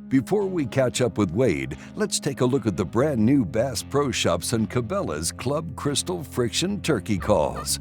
Before we catch up with Wade, let's take a look at the brand new Bass Pro Shops and Cabela's Club Crystal Friction Turkey Calls.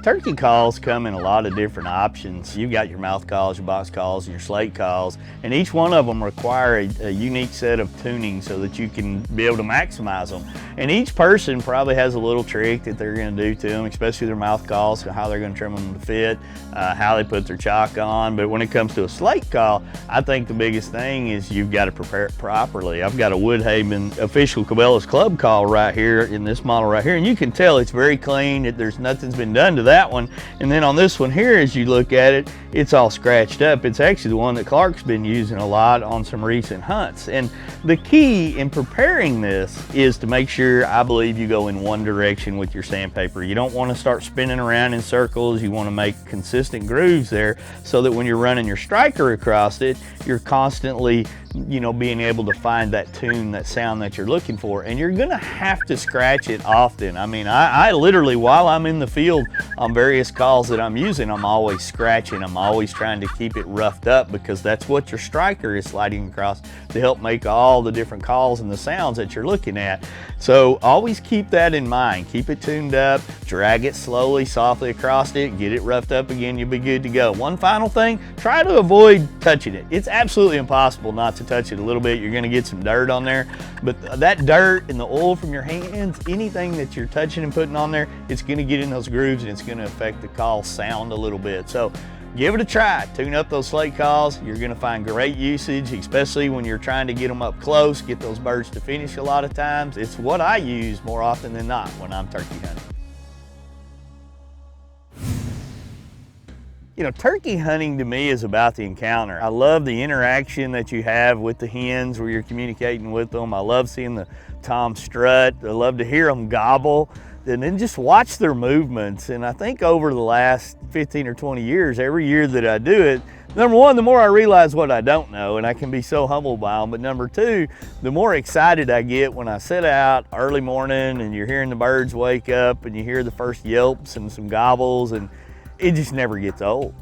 Turkey calls come in a lot of different options. You've got your mouth calls, your box calls, and your slate calls, and each one of them require a unique set of tuning so that you can be able to maximize them. And each person probably has a little trick that they're going to do to them, especially their mouth calls, how they're going to trim them to fit, how they put their chock on. But when it comes to a slate call, I think the biggest thing is you've got to prepare it properly. I've got a Woodhaven official Cabela's club call right here in this model right here, and you can tell it's very clean. There's nothing's been done to that one. And then on this one here, as you look at it, it's all scratched up. It's actually the one that Clark's been using a lot on some recent hunts. And the key in preparing this is to make sure, I believe, you go in one direction with your sandpaper. You don't want to start spinning around in circles. You want to make consistent grooves there so that when you're running your striker across it, you're constantly, you know, being able to find that tune, that sound that you're looking for. And you're gonna have to scratch it often. I mean, I literally, while I'm in the field on various calls that I'm using, I'm always scratching. I'm always trying to keep it roughed up because that's what your striker is sliding across to help make all the different calls and the sounds that you're looking at. So always keep that in mind. Keep it tuned up, drag it slowly, softly across it, get it roughed up again, you'll be good to go. One final thing, try to avoid touching it. It's absolutely impossible not to touch it a little bit. You're gonna get some dirt on there, but that dirt and the oil from your hands, anything that you're touching and putting on there, it's gonna get in those grooves and it's gonna affect the call sound a little bit. So give it a try, tune up those slate calls. You're gonna find great usage, especially when you're trying to get them up close, get those birds to finish a lot of times. It's what I use more often than not when I'm turkey hunting. You know, turkey hunting to me is about the encounter. I love the interaction that you have with the hens where you're communicating with them. I love seeing the tom strut. I love to hear them gobble and then just watch their movements. And I think over the last 15 or 20 years, every year that I do it, number one, the more I realize what I don't know, and I can be so humbled by them. But number two, the more excited I get when I set out early morning and you're hearing the birds wake up and you hear the first yelps and some gobbles, and it just never gets old.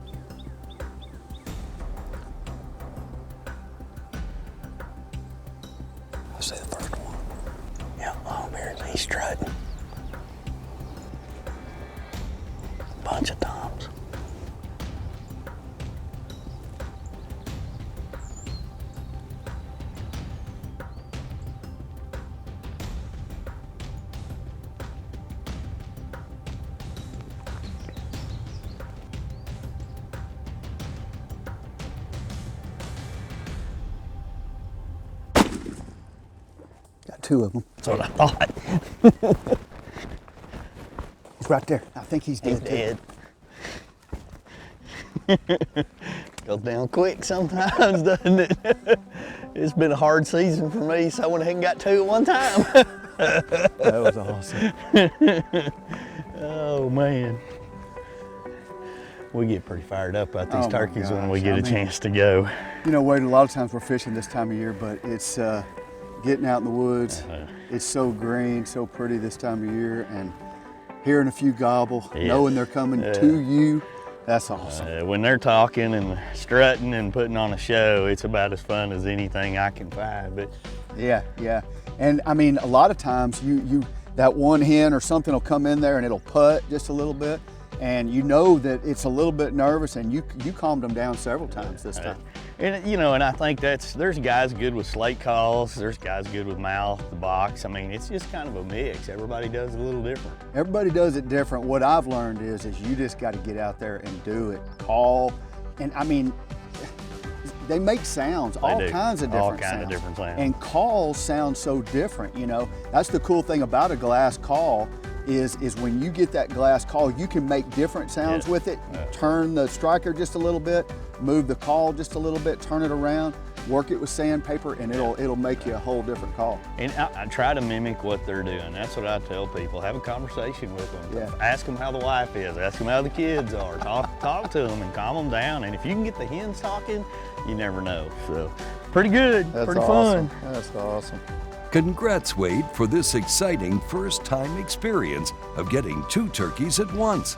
I see the first one. Yeah, oh, he's strutting. Bunch of toms. Got two of them. That's what I thought. He's right there. I think he's dead. Goes down quick sometimes, doesn't it? It's been a hard season for me, so I went ahead and got two at one time. That was awesome. Oh man. We get pretty fired up about these turkeys when we get a chance to go. You know, Wade, a lot of times we're fishing this time of year, but it's getting out in the woods. It's so green, so pretty this time of year, and hearing a few gobble, knowing they're coming to you, that's awesome. When they're talking and strutting and putting on a show, it's about as fun as anything I can find. But yeah. And I mean, a lot of times that one hen or something will come in there and it'll putt just a little bit, and you know that it's a little bit nervous, and you calmed them down several times this time. And you know, and I think there's guys good with slate calls, there's guys good with mouth, the box. I mean, it's just kind of a mix. Everybody does it a little different. Everybody does it different. What I've learned is you just got to get out there and do it. Call, and I mean, they make sounds, all kinds of different sounds. And calls sound so different, you know. That's the cool thing about a glass call is when you get that glass call, you can make different sounds with it. Turn the striker just a little bit, move the call just a little bit, turn it around, work it with sandpaper, and it'll make you a whole different call. And I try to mimic what they're doing. That's what I tell people. Have a conversation with them. Ask them how the wife is. Ask them how the kids are. Talk to them and calm them down. And if you can get the hens talking, you never know. So pretty good. That's pretty awesome. fun. That's awesome. Congrats, Wade, for this exciting first-time experience of getting two turkeys at once.